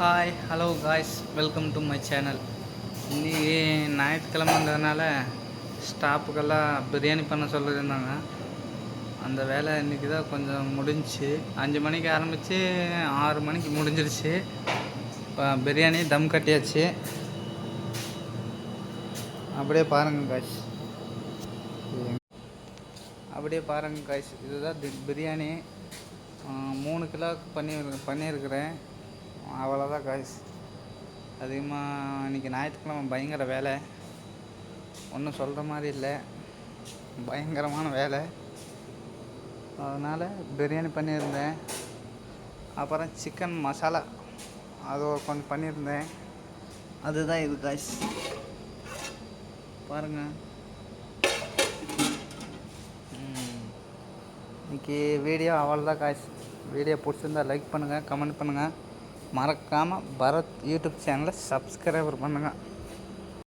Hi hello guys, welcome to my channel. இன்றைக்கி ஞாயிற்றுக்கிழமைன்றதுனால ஸ்டாஃபுக்கெல்லாம் பிரியாணி பண்ண சொல்லியிருந்தாங்க. அந்த வேலை இன்றைக்கி தான் கொஞ்சம் முடிஞ்சிச்சு. 5 மணிக்கு ஆரம்பித்து 6 மணிக்கு முடிஞ்சிருச்சு. இப்போ பிரியாணி தம் கட்டியாச்சு. அப்படியே பாருங்கள் காய்ஸ், இதுதான் பிரியாணி. 3 கிலோவுக்கு பண்ணியிருக்கிறேன். அவ்வளோதான் காய்ஸ். அதிகமாக இன்றைக்கி ஞாயிற்றுக்கிழமை பயங்கர வேலை, ஒன்றும் சொல்கிற மாதிரி இல்லை, பயங்கரமான வேலை. அதனால் பிரியாணி பண்ணியிருந்தேன். அப்புறம் சிக்கன் மசாலா அது கொஞ்சம் பண்ணியிருந்தேன். அதுதான் இது காய்ஸ், பாருங்கள். இன்றைக்கி வீடியோ அவ்வளோதான் காய்ஸ். வீடியோ பிடிச்சிருந்தா லைக் பண்ணுங்கள், கமெண்ட் பண்ணுங்கள். மறக்காமல் பரத் யூடியூப் சேனலை சப்ஸ்கிரைபர் பண்ணுங்கள்.